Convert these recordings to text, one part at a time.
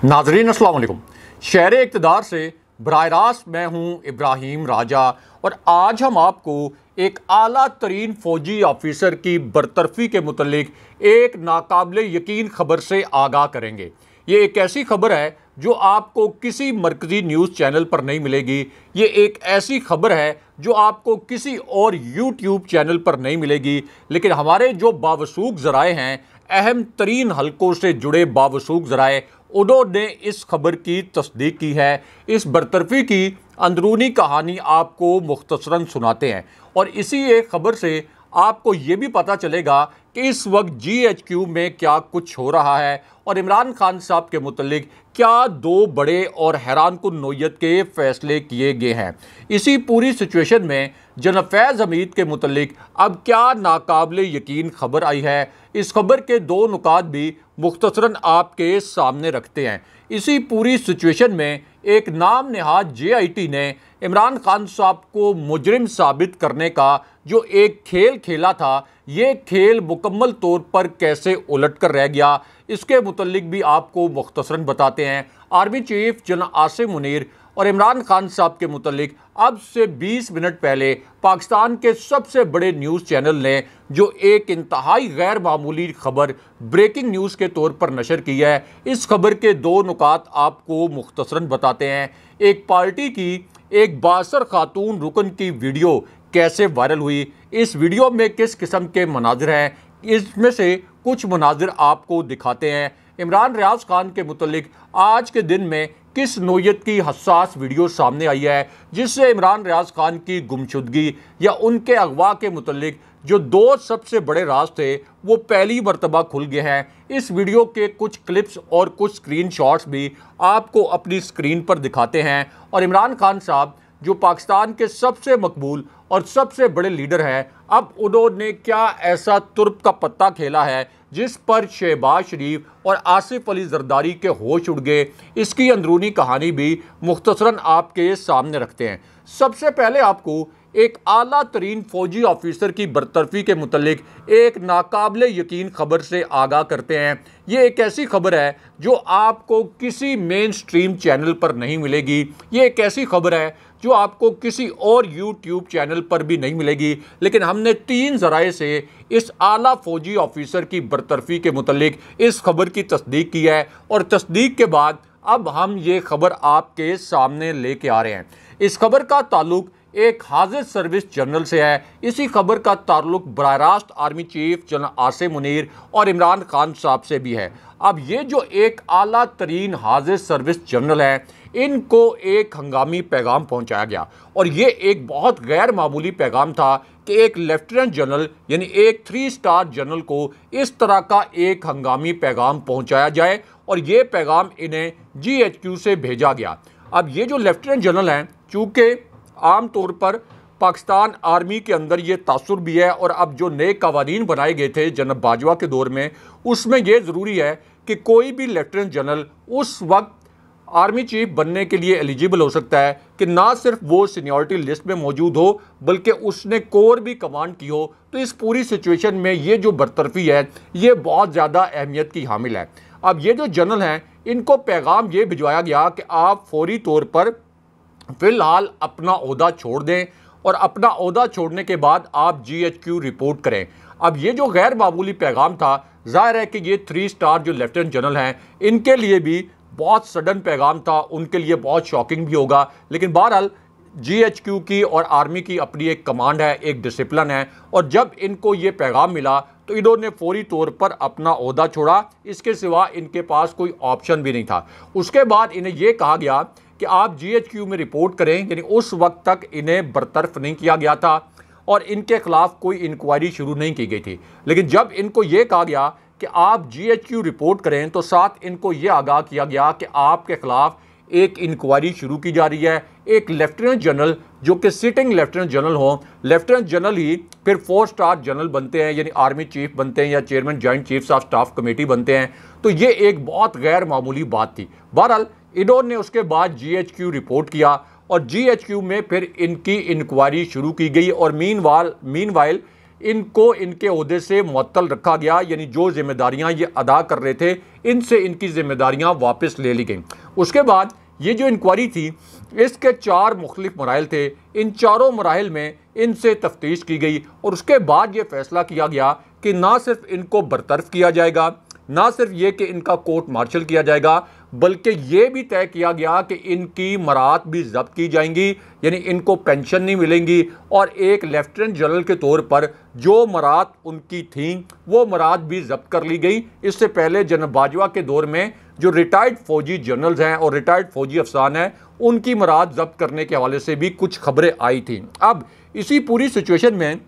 नाजरीन अस्सलाम वालेकुम। शहर इक़्तिदार से बराह रास्त मैं हूँ इब्राहिम राजा और आज हम आपको एक आला तरीन फ़ौजी ऑफिसर की बरतरफ़ी के मुतल्लिक एक नाकाबिले यकीन ख़बर से आगाह करेंगे। ये एक ऐसी खबर है जो आपको किसी मरकज़ी न्यूज़ चैनल पर नहीं मिलेगी। ये एक ऐसी खबर है जो आपको किसी और यूट्यूब चैनल पर नहीं मिलेगी, लेकिन हमारे जो बावसूख ज़राए हैं, अहम तरीन हलकों से जुड़े बावसूख ज़राए, उन्होंने इस खबर की तस्दीक की है। इस बरतरफ़ी की अंदरूनी कहानी आपको मुख्तसरन सुनाते हैं और इसी एक खबर से आपको ये भी पता चलेगा कि इस वक्त GHQ में क्या कुछ हो रहा है और इमरान खान साहब के मुतल्लिक क्या दो बड़े और हैरानकुन नोयत के फैसले किए गए हैं। इसी पूरी सिचुएशन में जनरल फैज़ हमीद के मुतल्लिक अब क्या नाकाबिले यकीन खबर आई है। इस खबर के दो नुकात भी मुख्तसरन आपके सामने रखते हैं। इसी पूरी सिचुएशन में एक नाम नहाद JIT ने इमरान खान साहब को मुजरिम साबित करने का जो एक खेल खेला था, ये खेल मुकम्मल तौर पर कैसे उलट कर रह गया, इसके मुतल्लिक भी आपको मुख्तसरन बताते हैं। Army chief general Asim Munir और इमरान खान साहब के मुतल्लिक अब से 20 मिनट पहले पाकिस्तान के सबसे बड़े न्यूज़ चैनल ने जो एक इंतहाई गैर मामूली खबर ब्रेकिंग न्यूज़ के तौर पर नशर की है। इस खबर के दो नुकात आपको मुख्तसरन बताते हैं। एक पार्टी की एक बासर खातून रुकन की वीडियो कैसे वायरल हुई, इस वीडियो में किस किस्म के मनाजिर हैं, इसमें से कुछ मनाजिर आपको दिखाते हैं। इमरान रियाज खान के मुतल्लिक आज के दिन में किस नोयत की हसास वीडियो सामने आई है जिससे इमरान रियाज खान की गुमशुदगी या उनके अगवा के मुतल्लिक जो दो सबसे बड़े राज थे वो पहली मरतबा खुल गए हैं। इस वीडियो के कुछ क्लिप्स और कुछ स्क्रीनशॉट्स भी आपको अपनी स्क्रीन पर दिखाते हैं और इमरान खान साहब जो पाकिस्तान के सबसे मकबूल और सबसे बड़े लीडर हैं, अब उन्होंने क्या ऐसा तुर्क का पत्ता खेला है जिस पर शहबाज शरीफ और आसिफ अली जरदारी के होश उड़ गए। इसकी अंदरूनी कहानी भी मुख्तसरन आपके सामने रखते हैं। सबसे पहले आपको एक आला तरीन फ़ौजी ऑफिसर की बरतरफ़ी के मुतल्लिक एक नाकाबिले यकीन खबर से आगाह करते हैं। ये एक ऐसी खबर है जो आपको किसी मेन स्ट्रीम चैनल पर नहीं मिलेगी। ये एक ऐसी खबर है जो आपको किसी और यूट्यूब चैनल पर भी नहीं मिलेगी, लेकिन हमने 3 ज़राए से इस आला फ़ौजी ऑफिसर की बरतरफ़ी के मुतल्लिक इस खबर की तस्दीक की है और तस्दीक के बाद अब हम ये खबर आपके सामने लेके आ रहे हैं। इस खबर का ताल्लुक एक हाजिर सर्विस जनरल से है। इसी खबर का ताल्लुक बराह रास्त army chief general Asim Munir और इमरान खान साहब से भी है। अब ये जो एक आला तरीन हाजिर सर्विस जनरल है, इनको एक हंगामी पैगाम पहुंचाया गया और ये एक बहुत गैर मामूली पैगाम था कि एक लेफ्टिनेंट जनरल यानी एक 3 स्टार जनरल को इस तरह का एक हंगामी पैगाम पहुंचाया जाए और ये पैगाम इन्हें GHQ से भेजा गया। अब ये जो लेफ्टिनेंट जनरल हैं, चूँकि आम तौर पर पाकिस्तान आर्मी के अंदर ये तासुर भी है और अब जो नए कवानीन बनाए गए थे जनरल बाजवा के दौर में, उसमें यह ज़रूरी है कि कोई भी लेफ्टिनेंट जनरल उस वक्त आर्मी चीफ बनने के लिए एलिजिबल हो सकता है कि ना सिर्फ वो सीनियरिटी लिस्ट में मौजूद हो बल्कि उसने कोर भी कमांड की हो। तो इस पूरी सिचुएशन में ये जो बरतरफ़ी है ये बहुत ज़्यादा अहमियत की हामिल है। अब ये जो जनरल हैं, इनको पैगाम ये भिजवाया गया कि आप फौरी तौर पर फ़िलहाल अपना ओहदा छोड़ दें और अपना ओहदा छोड़ने के बाद आप GHQ रिपोर्ट करें। अब ये जो गैर मामूली पैगाम था, ज़ाहिर है कि ये 3 स्टार जो लेफ्टिनेंट जनरल हैं, इनके लिए भी बहुत सडन पैगाम था, उनके लिए बहुत शॉकिंग भी होगा। लेकिन बहरहाल GHQ की और आर्मी की अपनी एक कमांड है, एक डिसिप्लिन है और जब इनको ये पैगाम मिला तो इन्होंने फौरी तौर पर अपना ओहदा छोड़ा। इसके सिवा इनके पास कोई ऑप्शन भी नहीं था। उसके बाद इन्हें यह कहा गया कि आप GHQ में रिपोर्ट करें, यानी उस वक्त तक इन्हें बरतरफ नहीं किया गया था और इनके खिलाफ कोई इंक्वायरी शुरू नहीं की गई थी। लेकिन जब इनको ये कहा गया कि आप GHQ रिपोर्ट करें तो साथ इनको ये आगाह किया गया कि आपके खिलाफ एक इंक्वायरी शुरू की जा रही है। एक लेफ्टिनेंट जनरल जो कि सिटिंग लेफ्टिनेंट जनरल हो, लेफ्टिनेंट जनरल ही फिर 4 स्टार जनरल बनते हैं, यानी आर्मी चीफ बनते हैं या chairman joint chiefs of staff committee बनते हैं। तो ये एक बहुत गैर मामूली बात थी। बहरहाल इन्होंने उसके बाद GHQ रिपोर्ट किया और GHQ में फिर इनकी इंक्वायरी शुरू की गई और मीनवाइल इनको इनके ओहदे से मुअत्तल रखा गया, यानी जो जिम्मेदारियां ये अदा कर रहे थे इनसे इनकी जिम्मेदारियां वापस ले ली गई। उसके बाद ये जो इंक्वायरी थी इसके 4 मुख्तलिफ मराहिल थे, इन चारों मराहिल में इनसे तफ्तीश की गई और उसके बाद ये फैसला किया गया कि ना सिर्फ इनको बरतरफ किया जाएगा, ना सिर्फ ये कि इनका कोर्ट मार्शल किया जाएगा, बल्कि ये भी तय किया गया कि इनकी मरात भी जब्त की जाएंगी, यानी इनको पेंशन नहीं मिलेंगी और एक लेफ्टिनेंट जनरल के तौर पर जो मरात उनकी थी वो मरात भी जब्त कर ली गई। इससे पहले जनरल बाजवा के दौर में जो रिटायर्ड फौजी जनरल्स हैं और रिटायर्ड फौजी अफसरान हैं उनकी मरात जब्त करने के हवाले से भी कुछ खबरें आई थी। अब इसी पूरी सिचुएशन में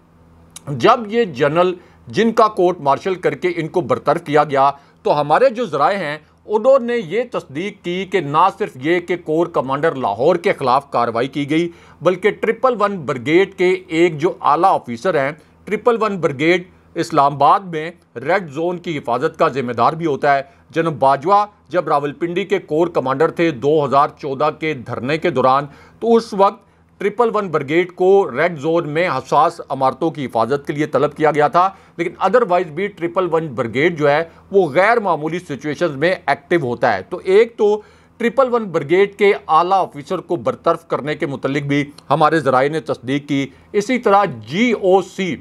जब ये जनरल जिनका कोर्ट मार्शल करके इनको बरतरफ किया गया तो हमारे जो ज़राए हैं उन्होंने ये तस्दीक की कि ना सिर्फ ये कि कोर कमांडर लाहौर के ख़िलाफ़ कार्रवाई की गई, बल्कि 111 ब्रिगेड के एक जो आला ऑफिसर हैं, 111 ब्रिगेड इस्लामाबाद में रेड जोन की हिफाजत का जिम्मेदार भी होता है। जनरल बाजवा जब रावलपिंडी के कोर कमांडर थे 2014 के धरने के दौरान, तो उस वक्त 111 ब्रिगेड को रेड जोन में हसास इमारतों की हिफाजत के लिए तलब किया गया था, लेकिन अदरवाइज भी 111 ब्रिगेड जो है वो गैर मामूली सिचुएशंस में एक्टिव होता है। तो एक तो 111 ब्रिगेड के आला ऑफिसर को बरतरफ करने के मुतल्लिक भी हमारे ज़राए ने तस्दीक की। इसी तरह GOC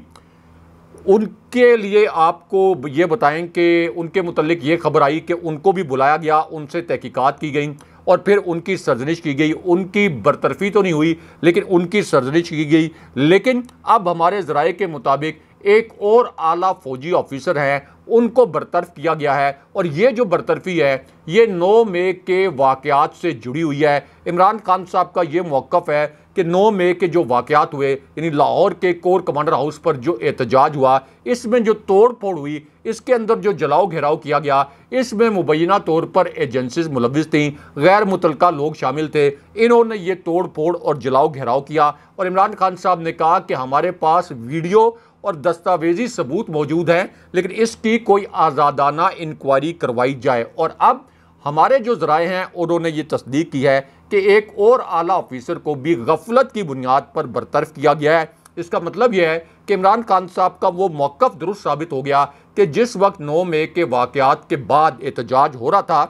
उनके लिए आपको ये बताएं कि उनके मुतल्लिक ये खबर आई कि उनको भी बुलाया गया, उनसे तहकीकात की गई और फिर उनकी सरजनिश की गई। उनकी बरतरफी तो नहीं हुई लेकिन उनकी सरजनिश की गई। लेकिन अब हमारे ज़राए के मुताबिक एक और आला फौजी ऑफिसर हैं उनको बरतरफ किया गया है और ये जो बरतरफी है ये 9 मई के वाक़यात से जुड़ी हुई है। इमरान खान साहब का ये मौक़िफ़ है कि 9 मई के जो वाक़यात हुए, यानी लाहौर के कोर कमांडर हाउस पर जो एहतजाज हुआ, इसमें जो तोड़ फोड़ हुई, इसके अंदर जो जलाओ घेराव किया गया, इसमें मुबैना तौर पर एजेंसीज मुलविस थीं, गैर मुतलका लोग शामिल थे। इन्होंने ये तोड़ फोड़ और जलाओ घेराव किया और इमरान खान साहब ने कहा कि हमारे पास वीडियो और दस्तावेजी सबूत मौजूद हैं, लेकिन इसकी कोई आज़ादाना इंक्वायरी करवाई जाए। और अब हमारे जो ज़राए हैं उन्होंने ये तस्दीक की है कि एक और आला ऑफिसर को भी गफलत की बुनियाद पर बरतरफ किया गया है। इसका मतलब यह है कि इमरान खान साहब का वो मौक़िफ़ दुरुस्त साबित हो गया कि जिस वक्त 9 मई के वाक़यात के बाद एहतजाज हो रहा था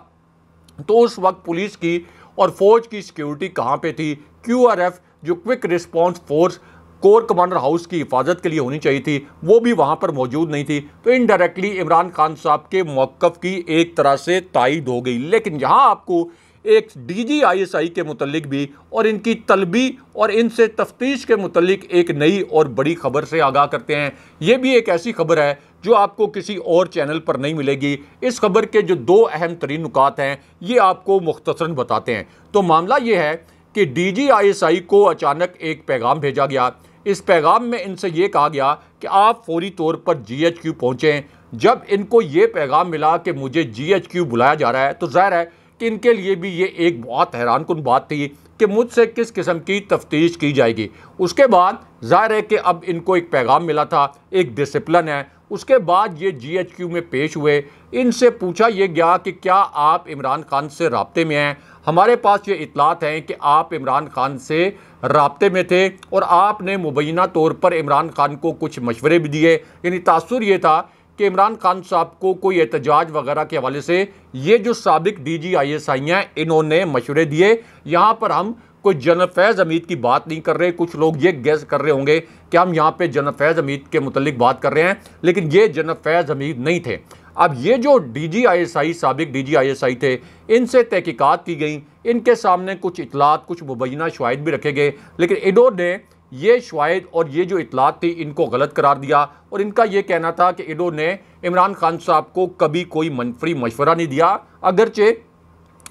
तो उस वक्त पुलिस की और फौज की सिक्योरिटी कहाँ पे थी। QRF जो quick response force core commander house की हिफाजत के लिए होनी चाहिए थी, वो भी वहाँ पर मौजूद नहीं थी। तो इनडायरेक्टली इमरान खान साहब के मौक़िफ़ की एक तरह से तायद हो गई। लेकिन यहाँ आपको एक DG ISI के मुतल्लिक भी और इनकी तलबी और इनसे तफ्तीश के मुतल्लिक एक नई और बड़ी खबर से आगाह करते हैं। ये भी एक ऐसी खबर है जो आपको किसी और चैनल पर नहीं मिलेगी। इस खबर के जो 2 अहम तरीन नुकात हैं ये आपको मुख्तसरन बताते हैं। तो मामला ये है कि DG ISI को अचानक एक पैगाम भेजा गया। इस पैगाम में इनसे ये कहा गया कि आप फौरी तौर पर GHQ पहुँचें। जब इनको ये पैगाम मिला कि मुझे GHQ बुलाया जा रहा है तो ज़ाहिर है कि इनके लिए भी ये एक बहुत हैरानकुन बात थी कि मुझसे किस किस्म की तफ्तीश की जाएगी। उसके बाद ज़ाहिर है कि अब इनको एक पैगाम मिला था, एक डिसिप्लिन है। उसके बाद ये GHQ में पेश हुए, इनसे पूछा यह गया कि क्या आप इमरान खान से राब्ते में हैं। हमारे पास ये इतलात हैं कि आप इमरान खान से राब्ते में थे और आपने मुबैना तौर पर इमरान खान को कुछ मशवरे भी दिए। यानी तासुर ये था कि इमरान खान साहब को कोई एहतजाज वगैरह के हवाले से ये जो साबिक DG ISI हैं इन्होंने मशवरे दिए। यहाँ पर हम कोई जनरल फैज़ हमीद की बात नहीं कर रहे। कुछ लोग ये गेस कर रहे होंगे कि हम यहाँ पे जनरल फैज़ हमीद के मुतल्लिक बात कर रहे हैं, लेकिन ये जनरल फैज़ हमीद नहीं थे। अब ये जो DG ISI साबिक DG ISI थे इनसे तहकीकात की गई, इनके सामने कुछ इतलात कुछ मुबैना शवाहिद भी रखे गए, लेकिन इन्होंने ये शवाहिद और ये जो इतलात थी इनको गलत करार दिया और इनका ये कहना था कि इन्होंने इमरान खान साहब को कभी कोई मनफरी मशवरा नहीं दिया। अगरचे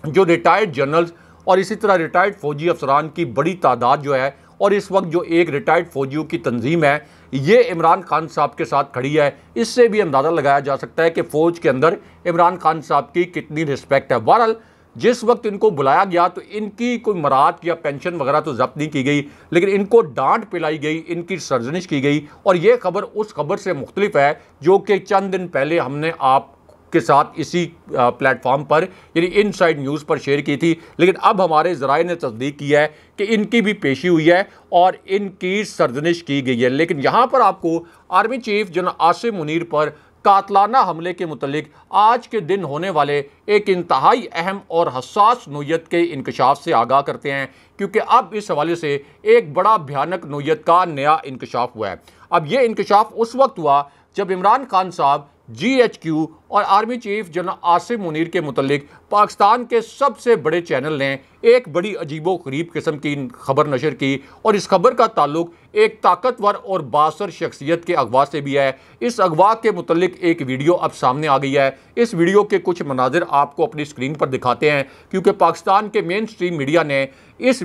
जो रिटायर्ड जनरल्स और इसी तरह रिटायर्ड फौजी अफसरान की बड़ी तादाद जो है और इस वक्त जो एक रिटायर्ड फौजियों की तंजीम है ये इमरान खान साहब के साथ खड़ी है, इससे भी अंदाज़ा लगाया जा सकता है कि फ़ौज के अंदर इमरान खान साहब की कितनी रिस्पेक्ट है। बहरहाल जिस वक्त इनको बुलाया गया तो इनकी कोई मरात या पेंशन वगैरह तो जब्त नहीं की गई, लेकिन इनको डांट पिलाई गई, इनकी सरजनिश की गई। और ये खबर उस खबर से मुख्तलिफ है जो कि चंद दिन पहले हमने आप के साथ इसी प्लेटफॉर्म पर यानी इनसाइड न्यूज़ पर शेयर की थी, लेकिन अब हमारे ज़राए ने तस्दीक की है कि इनकी भी पेशी हुई है और इनकी सरजनिश की गई है। लेकिन यहाँ पर आपको army chief general Asim Munir पर कातलाना हमले के मुतल्लिक आज के दिन होने वाले एक इंतहाई अहम और हसास नोयत के इंकशाफ से आगाह करते हैं, क्योंकि अब इस हवाले से एक बड़ा भयानक नोयत का नया इंकशाफ हुआ है। अब ये इंकशाफ उस वक्त हुआ जब इमरान खान साहब GHQ और army chief general Asim Munir के मुतल्लिक पाकिस्तान के सबसे बड़े चैनल ने एक बड़ी अजीबो गरीब किस्म की खबर नशर की, और इस खबर का ताल्लुक एक ताकतवर और बासर शख्सियत के अगवा से भी है। इस अगवा के मुतल्लिक एक वीडियो अब सामने आ गई है। इस वीडियो के कुछ मनाजिर आपको अपनी स्क्रीन पर दिखाते हैं, क्योंकि पाकिस्तान के मेन स्ट्रीम मीडिया ने इस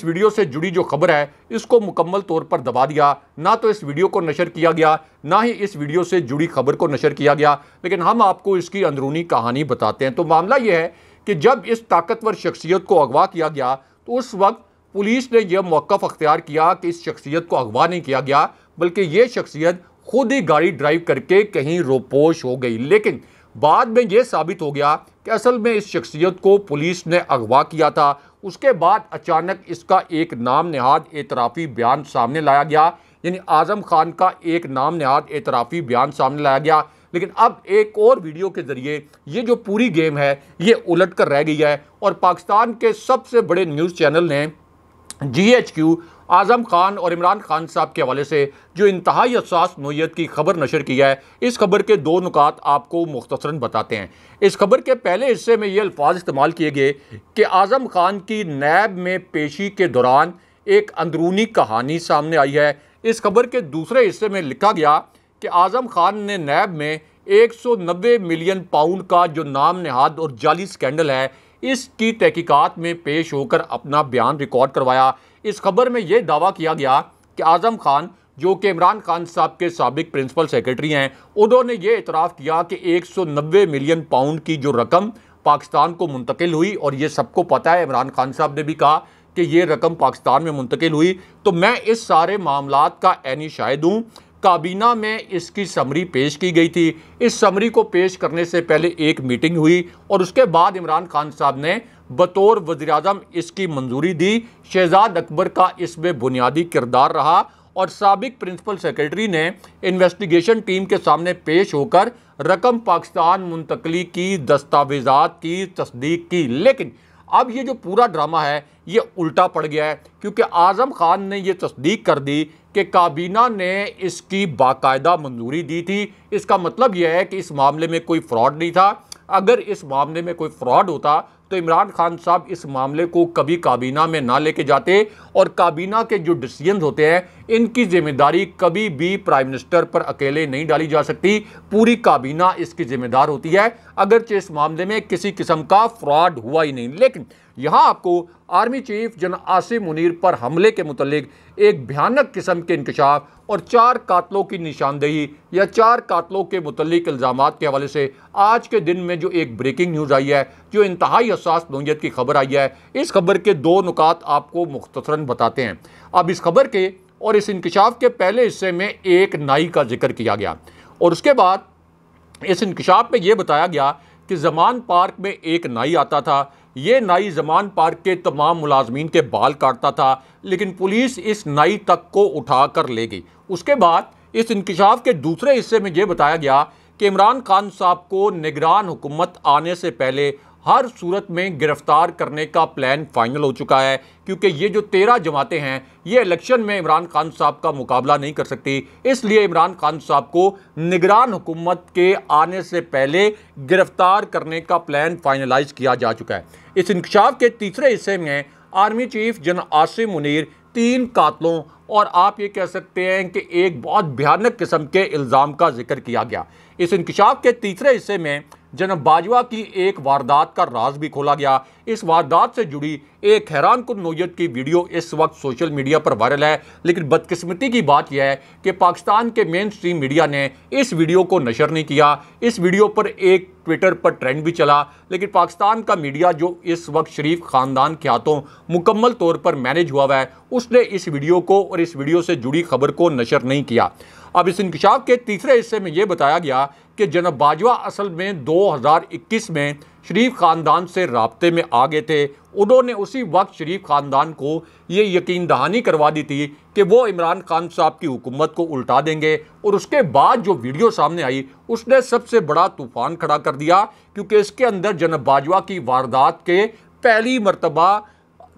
वीडियो से जुड़ी जो खबर है इसको मुकम्मल तौर पर दबा दिया। ना तो इस वीडियो को नशर किया गया, ना ही इस वीडियो से जुड़ी खबर को नशर किया गया, लेकिन हम आपको इसकी अंदरूनी कहानी बताते हैं। तो मामला यह है कि जब इस ताकतवर शख्सियत को अगवा किया गया तो उस वक्त पुलिस ने यह मौक़िफ़ अख्तियार किया कि इस शख्सियत को अगवा नहीं किया गया, बल्कि ये शख्सियत खुद ही गाड़ी ड्राइव करके कहीं रोपोश हो गई। लेकिन बाद में यह साबित हो गया कि असल में इस शख्सियत को पुलिस ने अगवा किया था। उसके बाद अचानक इसका एक नाम नहाद एतराफ़ी बयान सामने लाया गया, यानी आज़म खान का एक नाम नहाद एतराफ़ी बयान सामने लाया गया। लेकिन अब एक और वीडियो के ज़रिए ये जो पूरी गेम है ये उलट कर रह गई है, और पाकिस्तान के सबसे बड़े न्यूज़ चैनल ने GHQ आज़म खान और इमरान खान साहब के हवाले से जो इंतहाई हसास नोयत की खबर नशर की है, इस खबर के दो नुकात आपको मुख्तसरन बताते हैं। इस खबर के पहले हिस्से में ये अल्फाज इस्तेमाल किए गए कि आज़म खान की नैब में पेशी के दौरान एक अंदरूनी कहानी सामने आई है। इस खबर के दूसरे हिस्से में लिखा गया कि आज़म खान ने नैब में 190 मिलियन पाउंड का जो नाम नहाद और जाली स्कैंडल है इसकी तहकीकात में पेश होकर अपना बयान रिकॉर्ड करवाया। इस खबर में यह दावा किया गया कि आज़म खान जो कि इमरान खान साहब के साबिक प्रिंसिपल सेक्रेटरी हैं, उन्होंने ये इतराफ़ किया कि 190 मिलियन पाउंड की जो रकम पाकिस्तान को मुंतकिल हुई, और ये सबको पता है, इमरान खान साहब ने भी कहा कि ये रकम पाकिस्तान में मुंतकिल हुई। तो मैं इस सारे मामलात का ऐनी शाहिद हूँ। काबीना में इसकी समरी पेश की गई थी। इस समरी को पेश करने से पहले एक मीटिंग हुई और उसके बाद इमरान खान साहब ने बतौर वज़ीर-ए-आज़म इसकी मंजूरी दी। शहजाद अकबर का इसमें बुनियादी किरदार रहा और साबिक प्रिंसिपल सेक्रेटरी ने इन्वेस्टिगेशन टीम के सामने पेश होकर रकम पाकिस्तान मुंतकली की दस्तावेज़ात की तस्दीक की। लेकिन अब ये जो पूरा ड्रामा है ये उल्टा पड़ गया है, क्योंकि आज़म खान ने ये तस्दीक कर दी कि काबीना ने इसकी बाकायदा मंजूरी दी थी। इसका मतलब यह है कि इस मामले में कोई फ्रॉड नहीं था। अगर इस मामले में कोई फ्रॉड होता तो इमरान खान साहब इस मामले को कभी काबीना में ना लेके जाते, और काबीना के जो डिसीजन होते हैं इनकी जिम्मेदारी कभी भी प्राइम मिनिस्टर पर अकेले नहीं डाली जा सकती। पूरी काबीना इसकी जिम्मेदार होती है, अगरचे इस मामले में किसी किस्म का फ्रॉड हुआ ही नहीं। लेकिन यहाँ आपको army chief general Asim Munir पर हमले के मुतल्लिक एक भयानक किस्म के इंकशाफ और 4 कातलों की निशानदेही या 4 कातलों के मुतल्लिक इल्ज़ामात के हवाले से आज के दिन में जो एक ब्रेकिंग न्यूज़ आई है, जो इंतहाई हसास नोयत की खबर आई है, इस खबर के 2 नुकात आपको मुख्तसरन बताते हैं। अब इस खबर के और इस इंकशाफ के पहले हिस्से में एक नाई का जिक्र किया गया, और उसके बाद इस इंकशाफ में यह बताया गया कि ज़मान पार्क में एक नाई आता था। ये नाई ज़मान पार्क के तमाम मुलाजमीन के बाल काटता था, लेकिन पुलिस इस नाई तक को उठा कर ले गई। उसके बाद इस इंकशाफ के दूसरे हिस्से में यह बताया गया कि इमरान खान साहब को निगरान हुकूमत आने से पहले हर सूरत में गिरफ्तार करने का प्लान फाइनल हो चुका है, क्योंकि ये जो 13 जमातें हैं ये इलेक्शन में इमरान खान साहब का मुकाबला नहीं कर सकती। इसलिए इमरान खान साहब को निगरान हुकूमत के आने से पहले गिरफ्तार करने का प्लान फाइनलाइज किया जा चुका है। इस इंकशाफ के तीसरे हिस्से में army chief general Asim Munir 3 कातलों और आप ये कह सकते हैं कि एक बहुत भयानक किस्म के इल्ज़ाम का जिक्र किया गया। इस इंकशाफ के तीसरे हिस्से में जनरल बाजवा की एक वारदात का राज भी खोला गया। इस वारदात से जुड़ी एक हैरानकुन नोयत की वीडियो इस वक्त सोशल मीडिया पर वायरल है, लेकिन बदकिस्मती की बात यह है कि पाकिस्तान के मेन स्ट्रीम मीडिया ने इस वीडियो को नशर नहीं किया। इस वीडियो पर एक ट्विटर पर ट्रेंड भी चला, लेकिन पाकिस्तान का मीडिया जो इस वक्त शरीफ ख़ानदान के हाथों मुकम्मल तौर पर मैनेज हुआ है, उसने इस वीडियो को और इस वीडियो से जुड़ी खबर को नशर नहीं किया। अब इस इंकशाफ के तीसरे हिस्से में यह बताया गया कि जनाब बाजवा असल में 2021 में शरीफ ख़ानदान से राब्ते में आ गए थे। उन्होंने उसी वक्त शरीफ ख़ानदान को ये यकीन दहानी करवा दी थी कि वो इमरान खान साहब की हुकूमत को उल्टा देंगे, और उसके बाद जो वीडियो सामने आई उसने सबसे बड़ा तूफ़ान खड़ा कर दिया, क्योंकि इसके अंदर जनाब बाजवा की वारदात के पहली मरतबा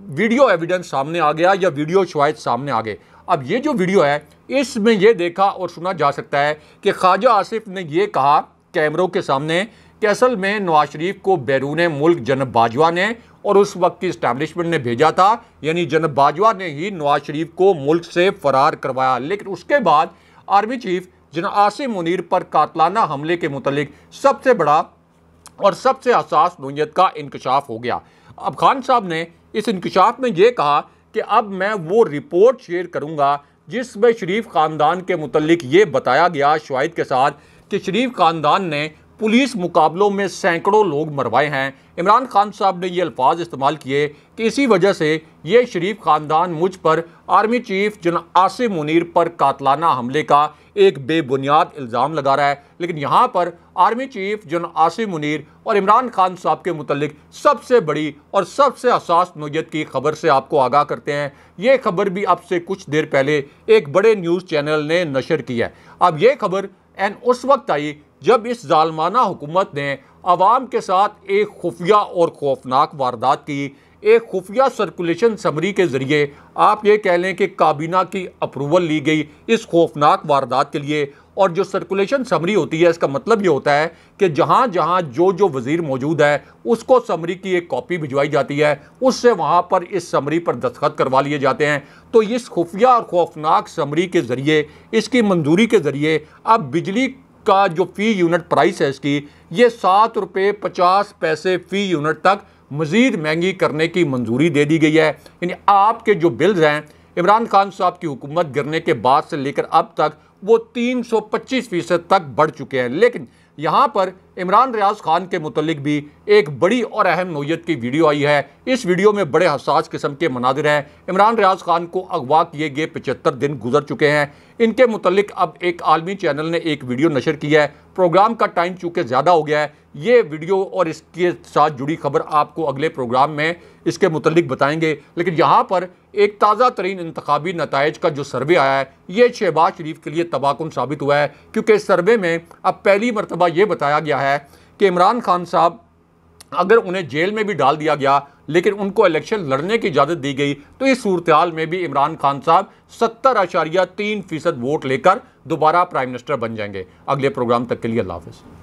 वीडियो एविडेंस सामने आ गया, या वीडियो शवाहिद सामने आ गए। अब ये जो वीडियो है इसमें यह देखा और सुना जा सकता है कि ख्वाजा आसिफ ने यह कहा कैमरों के सामने कि असल में नवाज शरीफ को बैरून मुल्क जनाब बाजवा ने और उस वक्त की इस्टेब्लिशमेंट ने भेजा था, यानी जनाब बाजवा ने ही नवाज शरीफ को मुल्क से फरार करवाया। लेकिन उसके बाद आर्मी चीफ जनाब आसिम मुनीर पर कातलाना हमले के मुतल्लिक सबसे बड़ा और सबसे हसास नोयत का इंकशाफ हो गया। अब खान साहब ने इस इंकशाफ में यह कहा कि अब मैं वो रिपोर्ट शेयर करूंगा जिसमें शरीफ ख़ानदान के मुतल्लिक ये बताया गया शवाहिद के साथ कि शरीफ ख़ानदान ने पुलिस मुकाबलों में सैकड़ों लोग मरवाए हैं। इमरान खान साहब ने ये अल्फाज इस्तेमाल किए कि इसी वजह से ये शरीफ ख़ानदान मुझ पर आर्मी चीफ जनाब आसिम मुनीर पर कातलाना हमले का एक बेबुनियाद इल्ज़ाम लगा रहा है। लेकिन यहाँ पर आर्मी चीफ जनाब आसिम मुनीर और इमरान खान साहब के मुतल्लिक सबसे बड़ी और सबसे हसास नोयत की खबर से आपको आगाह करते हैं। ये खबर भी अब से कुछ देर पहले एक बड़े न्यूज़ चैनल ने नशर की है। अब ये खबर उस वक्त आई जब इस जालमाना हुकूमत ने अवाम के साथ एक खुफिया और खौफनाक वारदात की, एक खुफिया सर्कुलेशन समरी के ज़रिए आप ये कह लें कि काबीना की अप्रूवल ली गई इस खौफनाक वारदात के लिए। और जो सर्कुलेशन समरी होती है इसका मतलब ये होता है कि जहाँ जहाँ जो वज़ीर मौजूद है उसको समरी की एक कॉपी भिजवाई जाती है, उससे वहाँ पर इस समरी पर दस्तखत करवा लिए जाते हैं। तो इस खुफिया और खौफनाक समरी के ज़रिए, इसकी मंजूरी के ज़रिए अब बिजली का जो फ़ी यूनिट प्राइस है इसकी, ये 7 रुपये 50 पैसे फ़ी यूनिट तक मज़ीद महंगी करने की मंजूरी दे दी गई है। यानी आपके जो बिल्स हैं इमरान खान साहब की हुकूमत गिरने के बाद से लेकर अब तक वो 325% तक बढ़ चुके हैं। लेकिन यहाँ पर इमरान रियाज खान के मुतल्लिक भी एक बड़ी और अहम नोयत की वीडियो आई है। इस वीडियो में बड़े हसास किस्म के मनाजिर हैं। इमरान रियाज खान को अगवा किए गए 75 दिन गुजर चुके हैं। इनके मुतल्लिक अब एक आलमी चैनल ने एक वीडियो नशर की है। प्रोग्राम का टाइम चूँकि ज़्यादा हो गया है, ये वीडियो और इसके साथ जुड़ी खबर आपको अगले प्रोग्राम में इसके मुतल्लिक बताएंगे। लेकिन यहाँ पर एक ताज़ा तरीन इंतखाबी नताइज का जो सर्वे आया है ये शहबाज शरीफ के लिए तबाहकुन साबित हुआ है, क्योंकि इस सर्वे में अब पहली मरतबा ये बताया गया है कि इमरान खान साहब अगर उन्हें जेल में भी डाल दिया गया लेकिन उनको इलेक्शन लड़ने की इजाज़त दी गई तो इस सूरत हाल में भी इमरान खान साहब 70.3% वोट लेकर दोबारा प्राइम मिनिस्टर बन जाएंगे। अगले प्रोग्राम तक के लिए अल्लाह हाफ़िज़।